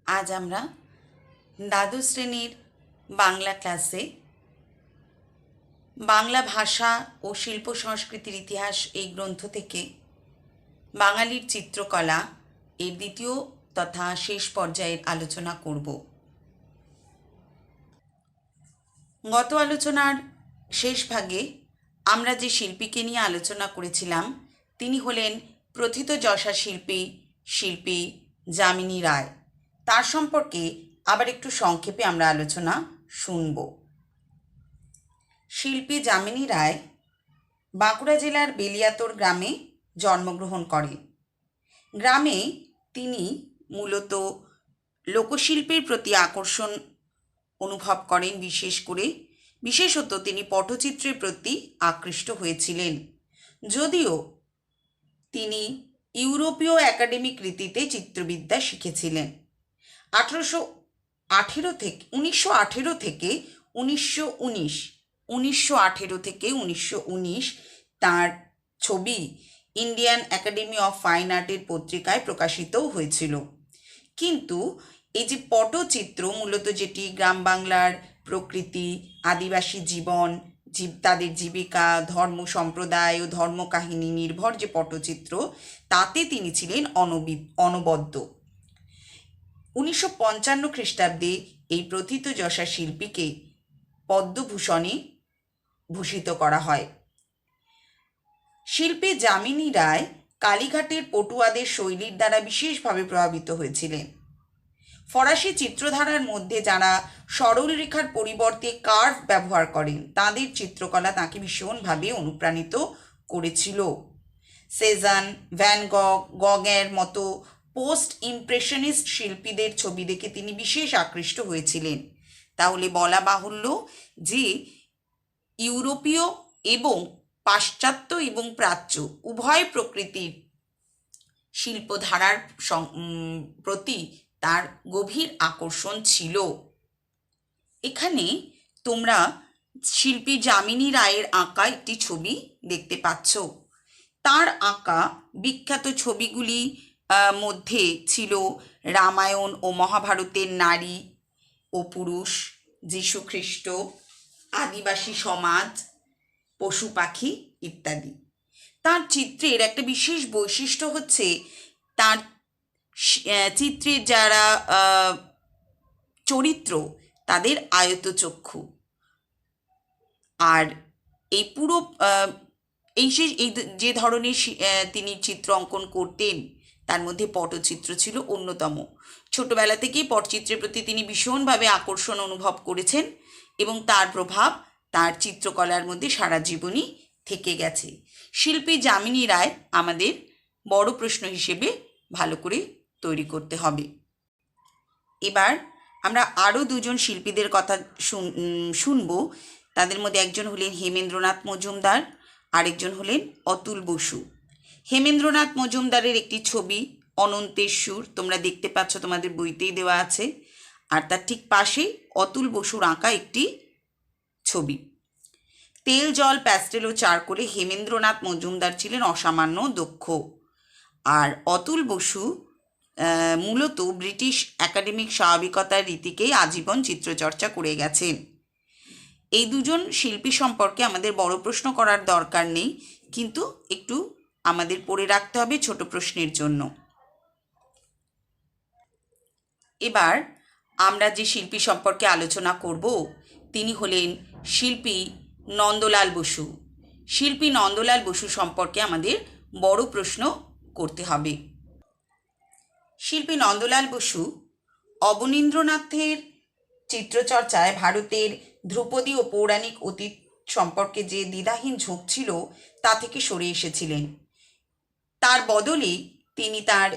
আজ আমরা দ্বাদশ শ্রেণীর বাংলা ক্লাসে বাংলা ভাষা ও শিল্প সংস্কৃতির ইতিহাস এই গ্রন্থ থেকে বাঙালির চিত্রকলা এর দ্বিতীয় তথা শেষ পর্যায়ের আলোচনা করব। গত আলোচনার শেষ ভাগে আমরা যে শিল্পীকে নিয়ে আলোচনা করেছিলাম তিনি হলেন প্রথিতযশা শিল্পী যামিনী রায়। তার সম্পর্কে আবার একটু সংক্ষেপে আমরা আলোচনা শুনব। শিল্পী যামিনী রায় বাঁকুড়া জেলার বেলিয়াতোড় গ্রামে জন্মগ্রহণ করেন। গ্রামে তিনি মূলত লোকশিল্পের প্রতি আকর্ষণ অনুভব করেন, বিশেষত তিনি পটচিত্রের প্রতি আকৃষ্ট হয়েছিলেন। যদিও তিনি ইউরোপীয় একাডেমিক রীতিতে চিত্রবিদ্যা শিখেছিলেন। 1918 থেকে 1919 তাঁর ছবি ইন্ডিয়ান একাডেমি অফ ফাইন আর্টের পত্রিকায় প্রকাশিতও হয়েছিল। কিন্তু এই যে পটচিত্র, মূলত যেটি গ্রাম বাংলার প্রকৃতি, আদিবাসী জীবন, তাদের জীবিকা, ধর্ম সম্প্রদায় ও ধর্মকাহিনী নির্ভর যে পটচিত্র, তাতে তিনি ছিলেন অনবদ্য। 1955 খ্রিস্টাব্দে এই প্রথিতযশা শিল্পীকে পদ্মভূষণে ভূষিত করা হয়। শিল্পী যামিনী রায় কালীঘাটের পটুয়াদের শৈলীর দ্বারা বিশেষভাবে প্রভাবিত হয়েছিলেন। ফরাসি চিত্রধারার মধ্যে যারা সরল রেখার পরিবর্তে কার্ভ ব্যবহার করেন তাদের চিত্রকলা তাঁকে ভীষণভাবে অনুপ্রাণিত করেছিল। সেজান, ভ্যান গগের মতো পোস্ট ইমপ্রেশনিস্ট শিল্পীদের ছবি দেখে তিনি বিশেষ আকৃষ্ট হয়েছিলেন। তাহলে বলা বাহুল্য যে ইউরোপীয় এবং পাশ্চাত্য এবং প্রাচ্য উভয় প্রকৃতির শিল্পধারার প্রতি তার গভীর আকর্ষণ ছিল। এখানে তোমরা শিল্পী যামিনী রায়ের আঁকা একটি ছবি দেখতে পাচ্ছ। তার আঁকা বিখ্যাত ছবিগুলি মধ্যে ছিল রামায়ণ ও মহাভারতের নারী ও পুরুষ, যীশুখ্রিস্ট, আদিবাসী সমাজ, পশু পাখি ইত্যাদি। তার চিত্রের একটা বিশেষ বৈশিষ্ট্য হচ্ছে তার চিত্রের যারা চরিত্র তাদের আয়তচক্ষু। আর এই পুরো এই যে ধরনের তিনি চিত্র অঙ্কন করতেন তার মধ্যে পটচিত্র ছিল অন্যতম। ছোটবেলা থেকেই পটচিত্রের প্রতি তিনি ভীষণভাবে আকর্ষণ অনুভব করেছেন এবং তার প্রভাব তার চিত্রকলার মধ্যে সারা জীবনই থেকে গেছে। শিল্পী যামিনী রায় আমাদের বড় প্রশ্ন হিসেবে ভালো করে তৈরি করতে হবে। এবার আমরা আরও দুজন শিল্পীদের কথা শুনব। তাদের মধ্যে একজন হলেন হেমেন্দ্রনাথ মজুমদার, আরেকজন হলেন অতুল বসু। হেমেন্দ্রনাথ মজুমদারের একটি ছবি অনন্তের সুর তোমরা দেখতে পাচ্ছ, তোমাদের বইতেই দেওয়া আছে। আর তার ঠিক পাশেই অতুল বসুর আঁকা একটি ছবি। তেল, জল, প্যাস্টেল ও চারকোলে হেমেন্দ্রনাথ মজুমদার ছিলেন অসামান্য দক্ষ। আর অতুল বসু মূলত ব্রিটিশ একাডেমিক স্বাভাবিকতার রীতিকেই আজীবন চিত্রচর্চা করে গেছেন। এই দুজন শিল্পী সম্পর্কে আমাদের বড় প্রশ্ন করার দরকার নেই, কিন্তু একটু আমাদের পড়ে রাখতে হবে ছোট প্রশ্নের জন্য। এবার আমরা যে শিল্পী সম্পর্কে আলোচনা করব তিনি হলেন শিল্পী নন্দলাল বসু। শিল্পী নন্দলাল বসু সম্পর্কে আমাদের বড় প্রশ্ন করতে হবে। শিল্পী নন্দলাল বসু অবনীন্দ্রনাথের চিত্রচর্চায় ভারতের ধ্রুপদী ও পৌরাণিক অতীত সম্পর্কে যে দ্বিধাহীন ঝোঁক ছিল তা থেকে সরে এসেছিলেন। তার বদলে তিনি তার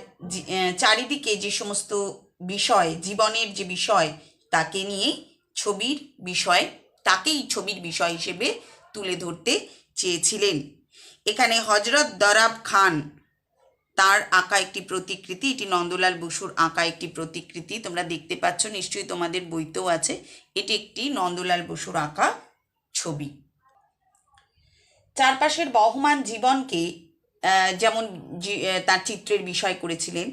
চারিদিকে যে সমস্ত বিষয়, জীবনের যে বিষয় তাকে নিয়ে তাকেই ছবির বিষয় হিসেবে তুলে ধরতে চেয়েছিলেন। এখানে হজরত দরাব খান তার আঁকা একটি প্রতিকৃতি, এটি নন্দলাল বসুর আঁকা একটি প্রতিকৃতি, তোমরা দেখতে পাচ্ছ, নিশ্চয়ই তোমাদের বইতেও আছে। এটি একটি নন্দলাল বসুর আঁকা ছবি। চারপাশের বহমান জীবনকে যেমন তার চিত্রের বিষয় করেছিলেন।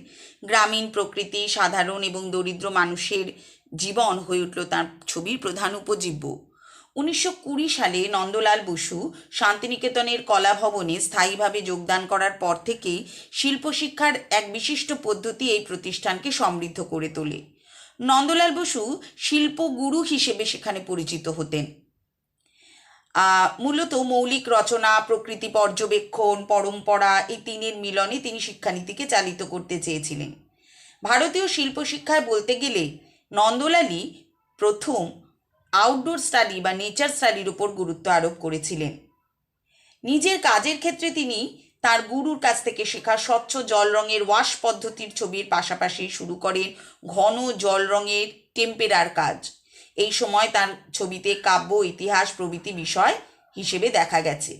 গ্রামীণ প্রকৃতি, সাধারণ এবং দরিদ্র মানুষের জীবন হয়ে উঠল তাঁর ছবির প্রধান উপজীব্য। 1920 সালে নন্দলাল বসু শান্তিনিকেতনের কলাভবনে স্থায়ীভাবে যোগদান করার পর থেকেই শিল্পশিক্ষার এক বিশিষ্ট পদ্ধতি এই প্রতিষ্ঠানকে সমৃদ্ধ করে তোলে। নন্দলাল বসু শিল্পগুরু হিসেবে সেখানে পরিচিত হতেন। মূলত মৌলিক রচনা, প্রকৃতি পর্যবেক্ষণ, পরম্পরা, এই তিনের মিলনে তিনি শিক্ষানীতিকে চালিত করতে চেয়েছিলেন। ভারতীয় শিল্প শিক্ষায় বলতে গেলে নন্দলালই প্রথম আউটডোর স্টাডি বা নেচার স্টাডির উপর গুরুত্ব আরোপ করেছিলেন। নিজের কাজের ক্ষেত্রে তিনি তার গুরুর কাছ থেকে শেখা স্বচ্ছ জল রঙের ওয়াশ পদ্ধতির ছবির পাশাপাশি শুরু করেন ঘন জল রঙের টেম্পেরার কাজ। এই সময় তার ছবিতে কাব্য, ইতিহাস প্রভৃতি বিষয় হিসেবে দেখা গেছে,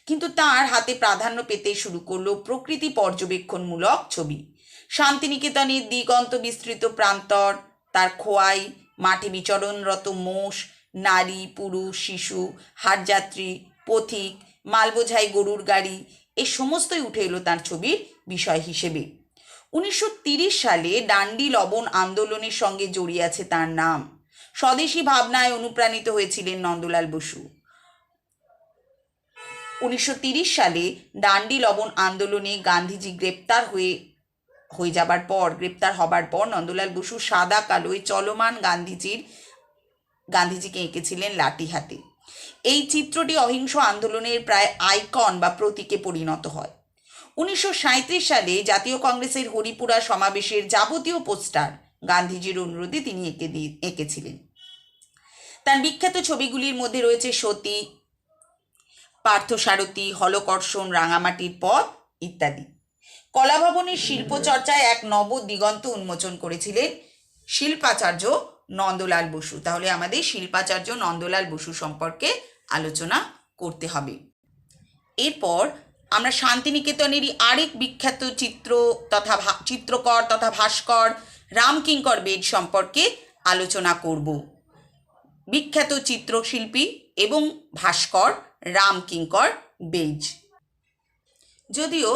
কিন্তু তার হাতে প্রাধান্য পেতে শুরু করলো প্রকৃতি পর্যবেক্ষণমূলক ছবি। শান্তিনিকেতনের দিগন্ত বিস্তৃত প্রান্তর, তার খোয়াই, মাঠে বিচরণরত মোষ, নারী, পুরুষ, শিশু, হাটযাত্রী, পথিক, মালবোঝাই গরুর গাড়ি, এ সমস্তই উঠে এলো তার ছবির বিষয় হিসেবে। 1930 সালে ডান্ডি লবণ আন্দোলনের সঙ্গে জড়িয়ে আছে তার নাম। স্বদেশী ভাবনায় অনুপ্রাণিত হয়েছিলেন নন্দলাল বসু। 1930 সালে ডান্ডি লবণ আন্দোলনে গান্ধীজি গ্রেপ্তার হবার পর নন্দলাল বসু সাদা কালোয় চলমান গান্ধীজিকে এঁকেছিলেন লাঠি হাতে। এই চিত্রটি অহিংস আন্দোলনের প্রায় আইকন বা প্রতীকে পরিণত হয়। 1937 সালে জাতীয় কংগ্রেসের হরিপুরা সমাবেশের যাবতীয় পোস্টার গান্ধীজির অনুরোধে তিনি এঁকেছিলেন। তার বিখ্যাত ছবিগুলির মধ্যে রয়েছে সতী, পার্থসারথী, হলকর্ষণ, রাঙামাটির পথ ইত্যাদি। কলাভবনের শিল্পচর্চায় এক নব দিগন্ত উন্মোচন করেছিলেন শিল্পাচার্য নন্দলাল বসু। তাহলে আমাদের শিল্পাচার্য নন্দলাল বসু সম্পর্কে আলোচনা করতে হবে। এরপর আমরা শান্তিনিকেতনেরই আরেক বিখ্যাত চিত্রকর তথা ভাস্কর রামকিঙ্কর বেদ সম্পর্কে আলোচনা করব। বিখ্যাত চিত্রশিল্পী এবং ভাস্কর রামকিঙ্কর বেজ। যদিও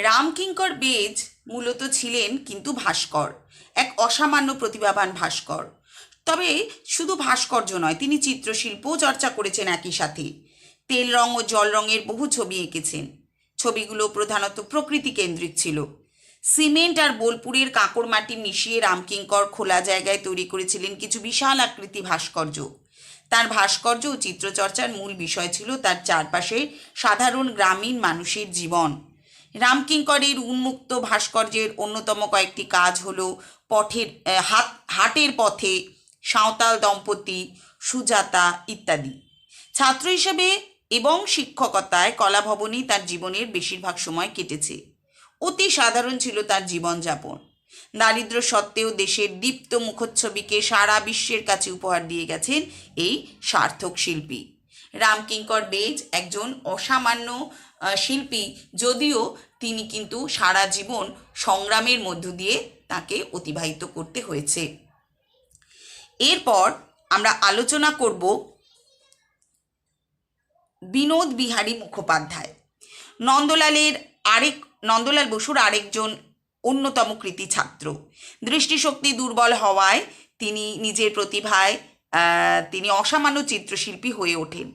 রামকিঙ্কর বেজ মূলত ছিলেন কিন্তু ভাস্কর, এক অসামান্য প্রতিভাবান ভাস্কর। তবে শুধু ভাস্কর্য নয়, তিনি চিত্রশিল্পও চর্চা করেছেন একই সাথে। তেল রং ও জল রঙের বহু ছবি এঁকেছেন। ছবিগুলো প্রধানত প্রকৃতি কেন্দ্রিক ছিল। সিমেন্ট আর বোলপুরের কাঁকড় মাটি মিশিয়ে রামকিঙ্কর খোলা জায়গায় তৈরি করেছিলেন কিছু বিশাল আকৃতি ভাস্কর্য। তার ভাস্কর্য ও চিত্রচর্চার মূল বিষয় ছিল তার চারপাশে সাধারণ গ্রামীণ মানুষের জীবন। রামকিঙ্করের উন্মুক্ত ভাস্কর্যের অন্যতম কয়েকটি কাজ হলো হাটের পথে, সাঁওতাল দম্পতি, সুজাতা ইত্যাদি। ছাত্র হিসেবে এবং শিক্ষকতায় কলাভবনেই তার জীবনের বেশিরভাগ সময় কেটেছে। অতি সাধারণ ছিল তার জীবনযাপন। দারিদ্র্য সত্ত্বেও দেশের দীপ্ত মুখচ্ছবিকে সারা বিশ্বের কাছে উপহার দিয়ে গেছেন এই সার্থক শিল্পী। রামকিঙ্কর বেজ একজন অসামান্য শিল্পী, যদিও তিনি কিন্তু সারা জীবন সংগ্রামের মধ্য দিয়ে তাকে অতিবাহিত করতে হয়েছে। এরপর আমরা আলোচনা করব বিনোদ বিহারী মুখোপাধ্যায়, নন্দলাল বসুর আরেকজন অন্যতম কৃতী ছাত্র। দৃষ্টিশক্তি দুর্বল হওয়ায় তিনি নিজের প্রতিভায় তিনি অসামান্য চিত্রশিল্পী হয়ে ওঠেন।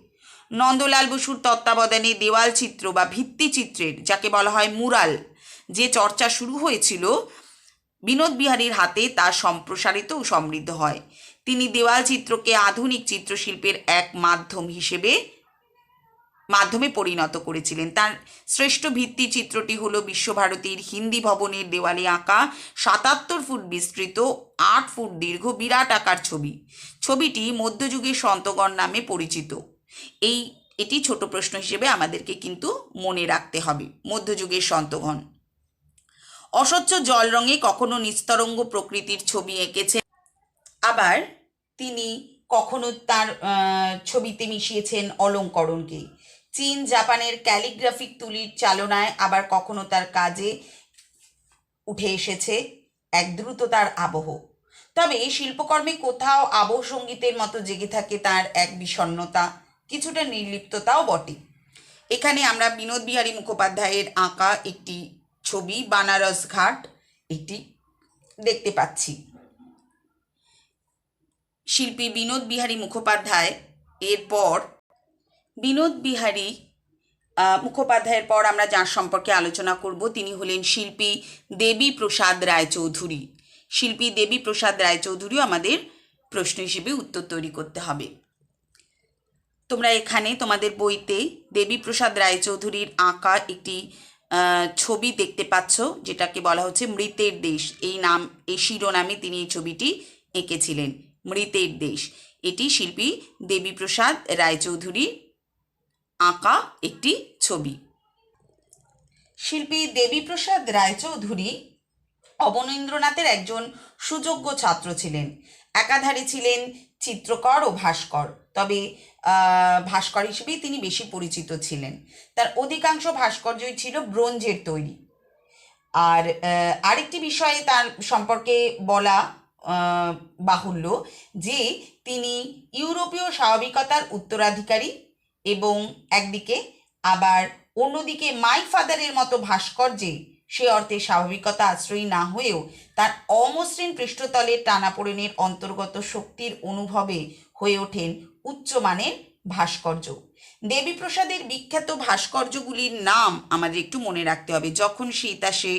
নন্দলাল বসুর তত্ত্বাবধানে দেওয়াল চিত্র বা ভিত্তিচিত্রের, যাকে বলা হয় মুরাল, যে চর্চা শুরু হয়েছিল বিনোদ বিহারীর হাতে, তা সম্প্রসারিত ও সমৃদ্ধ হয়। তিনি দেওয়াল চিত্রকে আধুনিক চিত্রশিল্পের এক মাধ্যমে পরিণত করেছিলেন। তার শ্রেষ্ঠ ভিত্তি চিত্রটি হলো বিশ্বভারতীর হিন্দি ভবনের দেওয়ালে আঁকা 77 ফুট বিস্তৃত 8 ফুট দীর্ঘ বিরাট আকার ছবি। ছবিটি মধ্যযুগের সন্তগণ নামে পরিচিত। এটি ছোট প্রশ্ন হিসেবে আমাদেরকে কিন্তু মনে রাখতে হবে। মধ্যযুগের সন্তগণ। অস্বচ্ছ জল রঙে কখনো নিস্তরঙ্গ প্রকৃতির ছবি এঁকেছেন, আবার তিনি কখনো তার ছবিতে মিশিয়েছেন অলঙ্করণকে। চীন জাপানের ক্যালিগ্রাফিক তুলির চালনায় আবার কখনো তার কাজে উঠে এসেছে এক দ্রুততার আবহ। তবে শিল্পকর্মে কোথাও আবহ সঙ্গীতের মতো জেগে থাকে তার এক বিষণ্ণতা, কিছুটা নির্লিপ্ততাও বটে। এখানে আমরা বিনোদ বিহারী মুখোপাধ্যায়ের আঁকা একটি ছবি বানারস ঘাট এটি দেখতে পাচ্ছি। শিল্পী বিনোদ বিহারী মুখোপাধ্যায় এরপর বিনোদ বিহারী মুখোপাধ্যায়ের পর আমরা যার সম্পর্কে আলোচনা করব তিনি হলেন শিল্পী দেবী প্রসাদ রায়চৌধুরী। শিল্পী দেবী প্রসাদ রায়চৌধুরীও আমাদের প্রশ্ন হিসেবে উত্তর তৈরি করতে হবে। তোমরা এখানে তোমাদের বইতে দেবী প্রসাদ রায়চৌধুরীর আঁকা একটি ছবি দেখতে পাচ্ছ, যেটাকে বলা হচ্ছে মৃতের দেশ। এই শিরোনামে তিনি এই ছবিটি এঁকেছিলেন, মৃতের দেশ। এটি শিল্পী দেবী প্রসাদ রায়চৌধুরীর আঁকা একটি ছবি। শিল্পী দেবীপ্রসাদ রায়চৌধুরী অবনীন্দ্রনাথের একজন সুযোগ্য ছাত্র ছিলেন। একাধারে ছিলেন চিত্রকর ও ভাস্কর, তবে ভাস্কর হিসেবেই তিনি বেশি পরিচিত ছিলেন। তার অধিকাংশ ভাস্কর্যই ছিল ব্রোঞ্জের তৈরি। আর আরেকটি বিষয়ে তার সম্পর্কে বলা বাহুল্য যে তিনি ইউরোপীয় স্বাভাবিকতার উত্তরাধিকারী এবং একদিকে আবার অন্যদিকে মাই ফাদারের মতো ভাস্কর্যে সে অর্থে স্বাভাবিকতা আশ্রয়ী না হয়েও তার অমসৃণ পৃষ্ঠতলের টানাপোড়েনের অন্তর্গত শক্তির অনুভবে হয়ে ওঠেন উচ্চমানের ভাস্কর্য। দেবীপ্রসাদের বিখ্যাত ভাস্কর্যগুলির নাম আমাদের একটু মনে রাখতে হবে: যখন শীত আসে,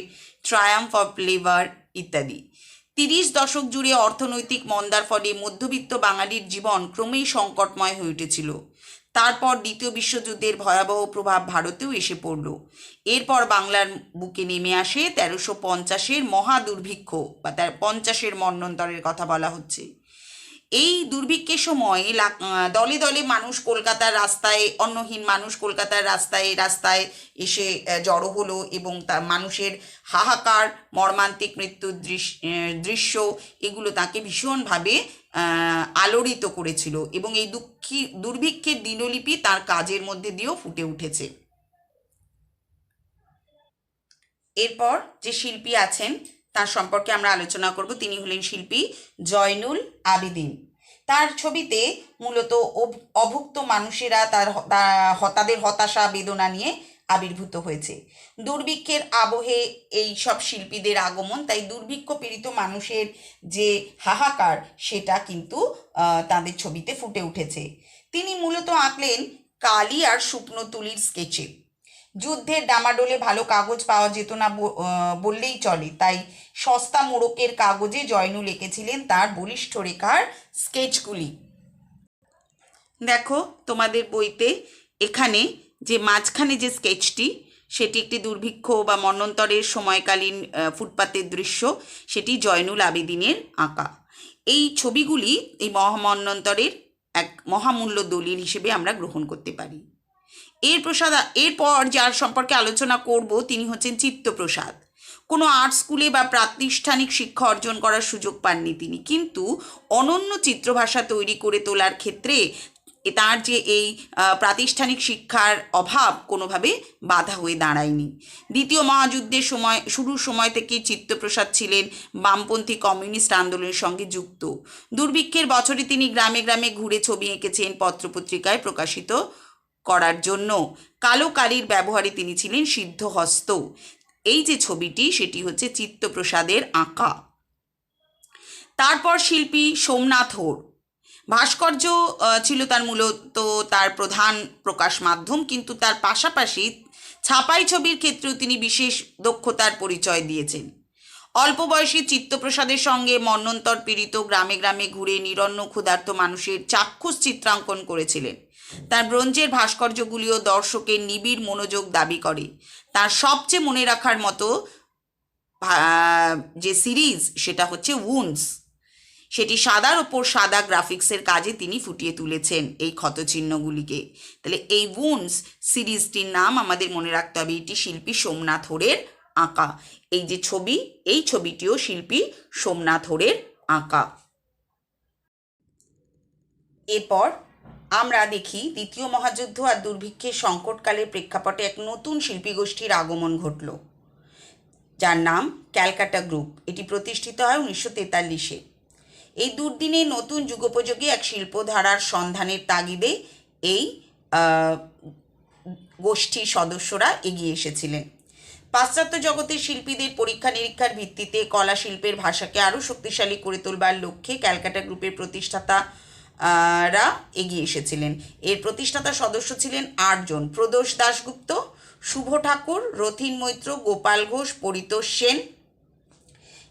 ট্রায়াম্ফ অফ লেবার ইত্যাদি। 30 দশক জুড়ে অর্থনৈতিক মন্দার ফলে মধ্যবিত্ত বাঙালির জীবন ক্রমেই সংকটময় হয়ে উঠেছিল। তারপর দ্বিতীয় বিশ্বযুদ্ধের ভয়াবহ প্রভাব ভারতেও এসে পড়ল। এরপর বাংলার বুকে নেমে আসে 1350-এর মহা দুর্ভিক্ষ, বা 50-এর মন্বন্তরের কথা বলা হচ্ছে। এই দুর্ভিক্ষের সময় দলে দলে মানুষ কলকাতার রাস্তায়, অন্নহীন মানুষ কলকাতার রাস্তায় এসে জড়ো হলো এবং তার মানুষের হাহাকার, মর্মান্তিক মৃত্যুর দৃশ্য এগুলো তাকে ভীষণভাবে আলোড়িত করেছিল এবং এই দুর্ভিক্ষের দিনলিপি তার কাজের মধ্যে দিয়েও ফুটে উঠেছে। এরপর যে শিল্পী আছেন তার সম্পর্কে আমরা আলোচনা করব। তিনি হলেন শিল্পী জয়নুল আবেদিন। তার ছবিতে মূলত অভুক্ত মানুষেরা তাদের হতাশা বেদনা নিয়ে আবির্ভূত হয়েছে। দুর্ভিক্ষের আবহে এই সব শিল্পীদের আগমন, তাই দুর্ভিক্ষ পীড়িত মানুষের যে হাহাকার সেটা কিন্তু তাদের ছবিতে ফুটে উঠেছে। তিনি মূলত আঁকলেন কালি আর শুকনো তুলির স্কেচে। যুদ্ধের ডামাডোলে ভালো কাগজ পাওয়া যেত না বললেই চলে, তাই সস্তা মোড়কের কাগজে জয়নুল এঁকেছিলেন তার বলিষ্ঠ রেখার স্কেচগুলি। দেখো তোমাদের বইতে এখানে যে মাঝখানে যে স্কেচটি, সেটি একটি দুর্ভিক্ষ বা মন্বন্তরের সময়কালীন ফুটপাতের দৃশ্য, সেটি জয়নুল আবেদিনের আঁকা। এই ছবিগুলি এই মহামন্বন্তরের এক মহামূল্য দলিল হিসেবে আমরা গ্রহণ করতে পারি। এরপর যার সম্পর্কে আলোচনা করব তিনি হচ্ছেন চিত্তপ্রসাদ। কোনো আর্ট স্কুলে বা প্রাতিষ্ঠানিক শিক্ষা অর্জন করার সুযোগ পাননি তিনি, কিন্তু অনন্য চিত্রভাষা তৈরি করে তোলার ক্ষেত্রে তার যে এই প্রাতিষ্ঠানিক শিক্ষার অভাব কোনোভাবে বাধা হয়ে দাঁড়ায়নি। দ্বিতীয় মহাযুদ্ধের শুরুর সময় থেকেই চিত্তপ্রসাদ ছিলেন বামপন্থী কমিউনিস্ট আন্দোলনের সঙ্গে যুক্ত। দুর্ভিক্ষের বছরে তিনি গ্রামে গ্রামে ঘুরে ছবি এঁকেছেন পত্রপত্রিকায় প্রকাশিত করার জন্য। কালো কালির ব্যবহারে তিনি ছিলেন সিদ্ধহস্ত। এই যে ছবিটি, সেটি হচ্ছে চিত্তপ্রসাদের আঁকা। তারপর শিল্পী সোমনাথ হোর। ভাস্কর্য ছিল তার মূলত তার প্রধান প্রকাশ মাধ্যম, কিন্তু তার পাশাপাশি ছাপাই ছবির ক্ষেত্রেও তিনি বিশেষ দক্ষতার পরিচয় দিয়েছেন। অল্প বয়সী চিত্তপ্রসাদের সঙ্গে মন্বন্তর পীড়িত গ্রামে গ্রামে ঘুরে নিরন্ন ক্ষুধার্ত মানুষের চাক্ষুষ চিত্রাঙ্কন করেছিলেন। তার ব্রোঞ্জের ভাস্কর্যগুলিও দর্শকের নিবিড় মনোযোগ দাবি করে। তার সবচেয়ে মনে রাখার মতো যে সিরিজ, সেটা হচ্ছে উন্ডস। সেটি সাদার ওপর সাদা গ্রাফিক্সের কাজে তিনি ফুটিয়ে তুলেছেন এই ক্ষতচিহ্নগুলিকে। তাহলে এই উন্ডস সিরিজটির নাম আমাদের মনে রাখতে হবে, এটি শিল্পী সোমনাথ হোরের আঁকা। এই যে ছবি, এই ছবিটিও শিল্পী সোমনাথ হোরের আঁকা। এরপর আমরা দেখি দ্বিতীয় মহাযুদ্ধ আর দুর্ভিক্ষের সংকটকালের প্রেক্ষাপটে এক নতুন শিল্পী গোষ্ঠীর আগমন ঘটল, যার নাম ক্যালকাটা গ্রুপ। এটি প্রতিষ্ঠিত হয় 1943-এ। এই দুর্দিনে নতুন যুগোপযোগী এক শিল্পধারার সন্ধানের তাগিদে এই গোষ্ঠীর সদস্যরা এগিয়ে এসেছিলেন। পাশ্চাত্য জগতের শিল্পীদের পরীক্ষা নিরীক্ষার ভিত্তিতে কলা শিল্পের ভাষাকে আরও শক্তিশালী করে তোলবার লক্ষ্যে ক্যালকাটা গ্রুপের প্রতিষ্ঠাতারা এগিয়ে এসেছিলেন। এর প্রতিষ্ঠাতা সদস্য ছিলেন 8 জন: প্রদোষ দাশগুপ্ত, শুভ ঠাকুর, রথীন মৈত্র, গোপাল ঘোষ, পরিতোষ সেন,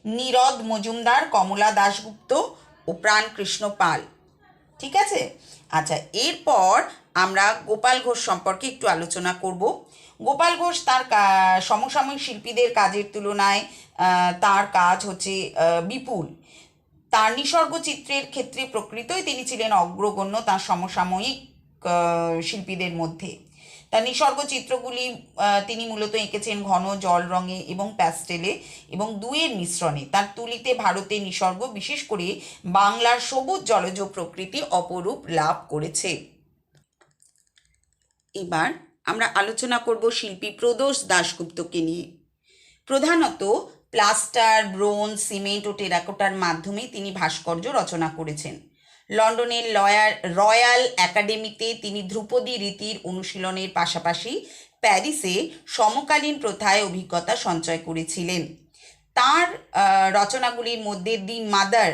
নীরদ মজুমদার, কমলা দাশগুপ্ত ও প্রাণকৃষ্ণ পাল। ঠিক আছে? আচ্ছা, এরপর আমরা গোপাল ঘোষ সম্পর্কে একটু আলোচনা করব। গোপাল ঘোষ তার সমসাময়িক শিল্পীদের কাজের তুলনায় তার কাজ হচ্ছে বিপুল। তার নিসর্গ চিত্রের ক্ষেত্রে প্রকৃতই তিনি ছিলেন অগ্রগণ্য তার সমসাময়িক শিল্পীদের মধ্যে। তার নিসর্গ চিত্রগুলি তিনি মূলত এঁকেছেন ঘন জল রঙে এবং প্যাস্টেলে এবং দুয়ের মিশ্রণে। তার তুলিতে ভারতের নিসর্গ, বিশেষ করে বাংলার সবুজ জলজ প্রকৃতি অপরূপ লাভ করেছে। এবার আমরা আলোচনা করব শিল্পী প্রদোষ দাশগুপ্তকে নিয়ে। প্রধানত প্লাস্টার, ব্রোঞ্জ, সিমেন্ট ও টেরাকোটার মাধ্যমে তিনি ভাস্কর্য রচনা করেছেন। লন্ডনের রয়্যাল একাডেমিতে তিনি ধ্রুপদী রীতির অনুশীলনের পাশাপাশি প্যারিসে সমকালীন প্রথায় অভিজ্ঞতা সঞ্চয় করেছিলেন। তার রচনাগুলির মধ্যে দি মাদার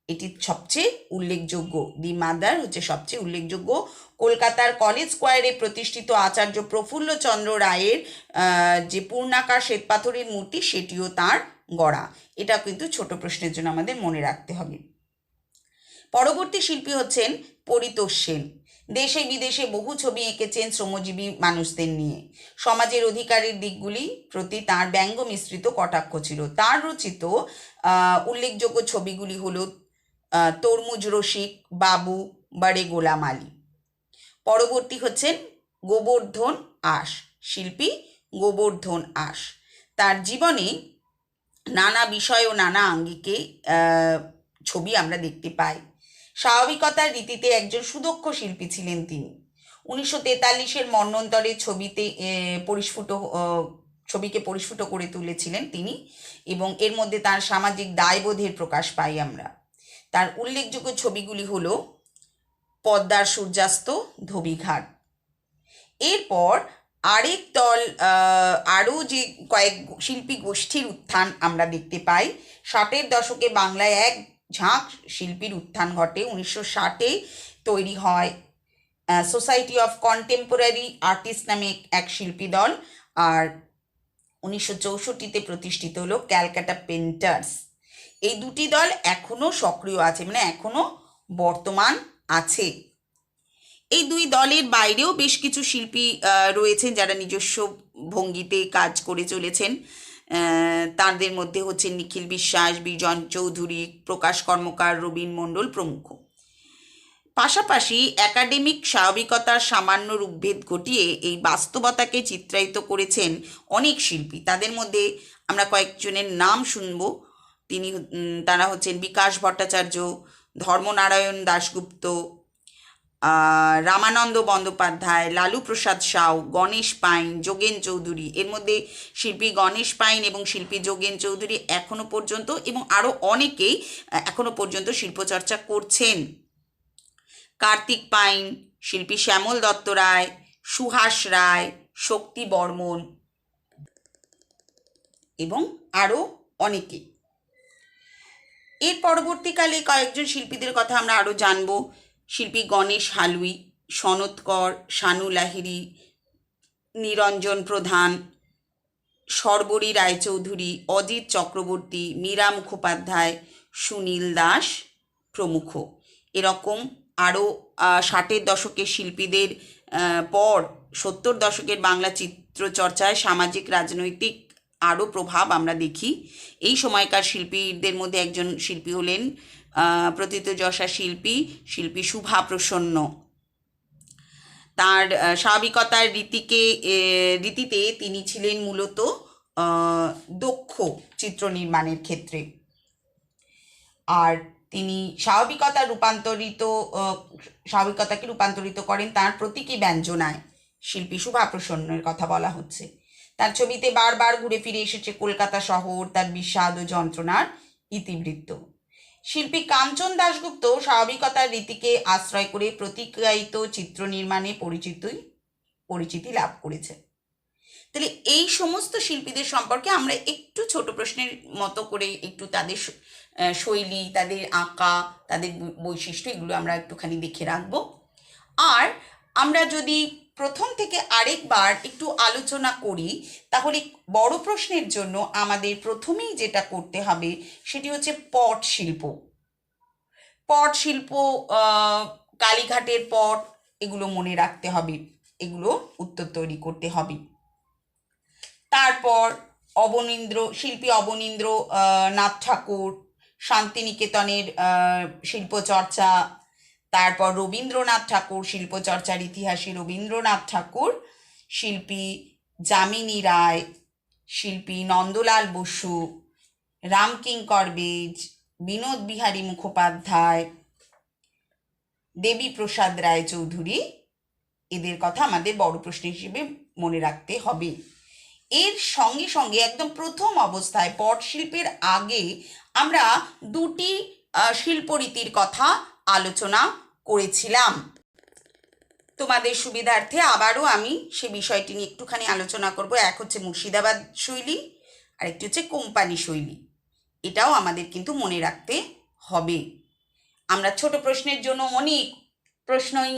এটি সবচেয়ে উল্লেখযোগ্য। দি মাদার হচ্ছে সবচেয়ে উল্লেখযোগ্য। কলকাতার কলেজ স্কোয়ারে প্রতিষ্ঠিত আচার্য প্রফুল্লচন্দ্র রায়ের যে পূর্ণাকার শ্বেতপাথরের মূর্তি, সেটিও তার গড়া। এটা কিন্তু ছোট প্রশ্নের জন্য আমাদের মনে রাখতে হবে। পরবর্তী শিল্পী হচ্ছেন পরিতোষ সেন। দেশে বিদেশে বহু ছবি এঁকেছেন শ্রমজীবী মানুষদের নিয়ে। সমাজের অধিকারের দিকগুলি প্রতি তার ব্যঙ্গ মিশ্রিত কটাক্ষ ছিল। তার রচিত উল্লেখযোগ্য ছবিগুলি হলো তরমুজ রসিক, বাবু, বাড়ে গোলাম আলী। পরবর্তী হচ্ছেন গোবর্ধন আশ, শিল্পী গোবর্ধন আশ। তার জীবনে নানা বিষয় ও নানা আঙ্গিকে ছবি আমরা দেখতে পাই। স্বাভাবিকতার রীতিতে একজন সুদক্ষ শিল্পী ছিলেন তিনি। 1943-এর মন্বন্তরের ছবিকে পরিস্ফুট করে তুলেছিলেন তিনি, এবং এর মধ্যে তার সামাজিক দায়বোধের প্রকাশ পাই আমরা। তার উল্লেখযোগ্য ছবিগুলি হল পদ্মার সূর্যাস্ত, ধোবিঘাট। এরপর আরেক দল, আরও যে কয়েক শিল্পী গোষ্ঠীর উত্থান আমরা দেখতে পাই। 60-এর দশকে বাংলায় এক ঝাঁক শিল্পীর উত্থান ঘটে। 1960-এ তৈরি হয় সোসাইটি অফ কন্টেম্পোরারি আর্টিস্ট নামে এক শিল্পী দল, আর 1964-তে প্রতিষ্ঠিত হলো ক্যালকাটা পেন্টার্স। এই দুটি দল এখনও সক্রিয় আছে, মানে এখনও বর্তমান আছে। এই দুই দলের বাইরেও বেশ কিছু শিল্পী রয়েছেন যারা নিজস্ব ভঙ্গিতে কাজ করে চলেছেন। তাদের মধ্যে হচ্ছেন নিখিল বিশ্বাস, বিজন চৌধুরী, প্রকাশ কর্মকার, রবীন মণ্ডল প্রমুখ। পাশাপাশি একাডেমিক স্বাভাবিকতার সামান্য রূপভেদ ঘটিয়ে এই বাস্তবতাকে চিত্রায়িত করেছেন অনেক শিল্পী। তাদের মধ্যে আমরা কয়েকজনের নাম শুনব। তারা হচ্ছেন বিকাশ ভট্টাচার্য, ধর্মনারায়ণ দাশগুপ্ত, রামানন্দ বন্দ্যোপাধ্যায়, লালু প্রসাদ সাউ, গণেশ পাইন, যোগেন চৌধুরী। এর মধ্যে শিল্পী গণেশ পাইন এবং শিল্পী যোগেন চৌধুরী এখনো পর্যন্ত, এবং আরও অনেকেই এখনো পর্যন্ত শিল্পচর্চা করছেন। কার্তিক পাইন, শিল্পী শ্যামল দত্ত রায়, সুহাস রায়, শক্তি বর্মন এবং আরও অনেকে। এর পরবর্তীকালে কয়েকজন শিল্পীদের কথা আমরা আরও জানব। শিল্পী গণেশ হালুই, সনত কর, শানু লাহিড়ী, নিরঞ্জন প্রধান, সর্বরী রায়চৌধুরী, অজিত চক্রবর্তী, মীরা মুখোপাধ্যায়, সুনীল দাস প্রমুখ। এরকম আরও 60-এর দশকের শিল্পীদের পর 70 দশকের বাংলা চিত্রচর্চায় সামাজিক রাজনৈতিক আরও প্রভাব আমরা দেখি। এই সময়কার শিল্পীদের মধ্যে একজন শিল্পী হলেন প্রথিতযশা শিল্পী শুভা প্রসন্ন। তার স্বাভাবিকতার রীতিতে তিনি ছিলেন মূলত দক্ষ চিত্র নির্মাণের ক্ষেত্রে, আর তিনি স্বাভাবিকতাকে রূপান্তরিত করেন তার প্রতীকী ব্যঞ্জনায়। শিল্পী শুভা প্রসন্নের কথা বলা হচ্ছে। তার ছবিতে বারবার ঘুরে ফিরে এসেছে কলকাতা শহর, তার বিষাদ ও যন্ত্রণার ইতিবৃত্ত। শিল্পী কাঞ্চন দাশগুপ্ত স্বাভাবিকতার রীতিকে আশ্রয় করে প্রতিকায়িত চিত্র নির্মাণে পরিচিতি লাভ করেছে। তাহলে এই সমস্ত শিল্পীদের সম্পর্কে আমরা একটু ছোট প্রশ্নের মতো করে একটু তাদের শৈলী, তাদের আঁকা, তাদের বৈশিষ্ট্য এগুলো আমরা একটুখানি দেখে রাখবো। আর আমরা যদি প্রথম থেকে আরেকবার একটু আলোচনা করি, তাহলে বড় প্রশ্নের জন্য আমাদের প্রথমেই যেটা করতে হবে সেটি হচ্ছে পট শিল্প। পট শিল্প, কালীঘাটের পট, এগুলো মনে রাখতে হবে, এগুলো উত্তর তৈরি করতে হবে। তারপর শিল্পী অবনীন্দ্র নাথ ঠাকুর, শান্তিনিকেতনের শিল্পচর্চা, তারপর রবীন্দ্রনাথ ঠাকুর, শিল্পচর্চার ইতিহাসে রবীন্দ্রনাথ ঠাকুর, শিল্পী যামিনী রায়, শিল্পী নন্দলাল বসু, রামকিঙ্কর বেজ, বিনোদ বিহারী মুখোপাধ্যায়, দেবীপ্রসাদ রায়চৌধুরী, এদের কথা আমাদের বড় প্রশ্ন হিসেবে মনে রাখতে হবে। এর সঙ্গে সঙ্গে একদম প্রথম অবস্থায় পট শিল্পের আগে আমরা দুটি শিল্পরীতির কথা আলোচনা করেছিলাম। তোমাদের সুবিধার্থে আবারও আমি সে বিষয়টি নিয়ে একটুখানি আলোচনা করব। এক হচ্ছে মুর্শিদাবাদ শৈলী, আর একটি হচ্ছে কোম্পানি শৈলী। এটাও আমাদের কিন্তু মনে রাখতে হবে। আমরা ছোট প্রশ্নের জন্য অনেক প্রশ্নই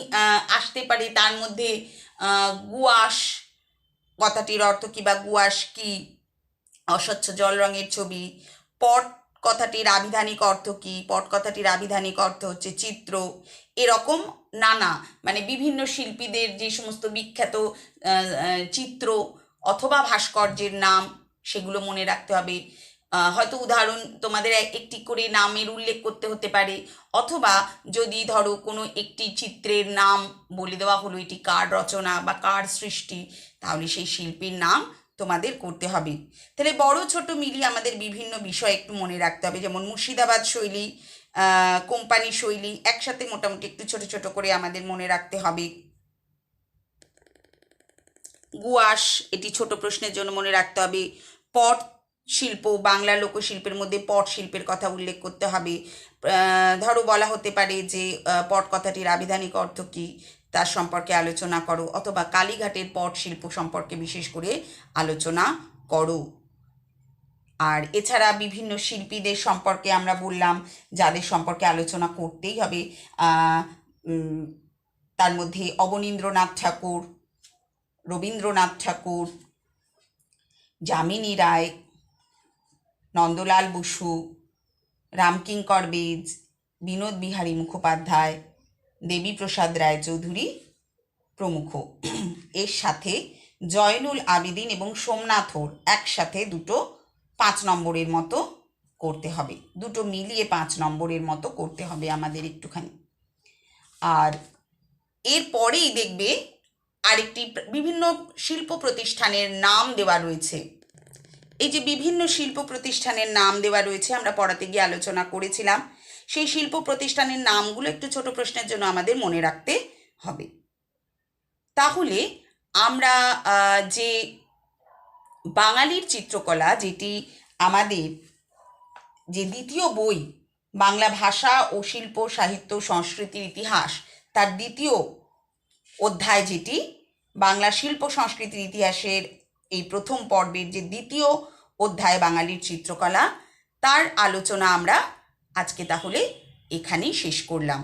আসতে পারে, তার মধ্যে গুয়াশ কথাটির অর্থ কী বা গুয়াশ কি, অস্বচ্ছ জল রঙের ছবি, পট কথাটির আবিধানিক অর্থ কী, পট কথাটির আবিধানিক অর্থ হচ্ছে চিত্র, এরকম নানা মানে বিভিন্ন শিল্পীদের যে সমস্ত বিখ্যাত চিত্র অথবা ভাস্কর্যের নাম সেগুলো মনে রাখতে হবে। হয়তো উদাহরণ তোমাদের একটি করে নামের উল্লেখ করতে হতে পারে, অথবা যদি ধরো কোনো একটি চিত্রের নাম বলে দেওয়া হলো এটি কার রচনা বা কার সৃষ্টি, তাহলে সেই শিল্পীর নাম তোমাদের করতে হবে। তাহলে বড় ছোট মিলিয়ে আমাদের বিভিন্ন বিষয় একটু মনে রাখতে হবে, যেমন মুর্শিদাবাদ শৈলী, কোম্পানি শৈলী একসাথে মোটামুটি একটু ছোট ছোট করে আমাদের মনে রাখতে হবে। গুয়াশ, এটি ছোট প্রশ্নের জন্য মনে রাখতে হবে। পট শিল্প, বাংলা লোকশিল্পের মধ্যে পট শিল্পের কথা উল্লেখ করতে হবে। ধরো বলা হতে পারে যে পট কথাটির আবিধানিক অর্থ কী, তার সম্পর্কে আলোচনা করো, অথবা কালীঘাটের পট শিল্প সম্পর্কে বিশেষ করে আলোচনা করো। আর এছাড়া বিভিন্ন শিল্পীদের সম্পর্কে আমরা বললাম যাদের সম্পর্কে আলোচনা করতেই হবে, তার মধ্যে অবনীন্দ্রনাথ ঠাকুর, রবীন্দ্রনাথ ঠাকুর, যামিনী রায়, নন্দলাল বসু, রামকিঙ্কর বেজ, বিনোদ বিহারী মুখোপাধ্যায়, দেবীপ্রসাদ রায়চৌধুরী প্রমুখ। এর সাথে জয়নুল আবেদিন এবং সোমনাথর একসাথে দুটো 5 নম্বরের মতো করতে হবে, দুটো মিলিয়ে 5 নম্বরের মতো করতে হবে আমাদের একটুখানি। আর এরপরেই দেখবে আরেকটি বিভিন্ন শিল্প প্রতিষ্ঠানের নাম দেওয়া রয়েছে। এই যে বিভিন্ন শিল্প প্রতিষ্ঠানের নাম দেওয়া রয়েছে আমরা পড়াতে গিয়ে আলোচনা করেছিলাম, সেই শিল্প প্রতিষ্ঠানের নামগুলো একটু ছোট প্রশ্নের জন্য আমাদের মনে রাখতে হবে। তাহলে আমরা যে বাঙালির চিত্রকলা, যেটি আমাদের যে দ্বিতীয় বই বাংলা ভাষা ও শিল্প সাহিত্য সংস্কৃতির ইতিহাস, তার দ্বিতীয় অধ্যায় যেটি বাংলা শিল্প সংস্কৃতির ইতিহাসের এই প্রথম পর্বের যে দ্বিতীয় অধ্যায় বাঙালির চিত্রকলা, তার আলোচনা আমরা আজকে তাহলে এখানেই শেষ করলাম।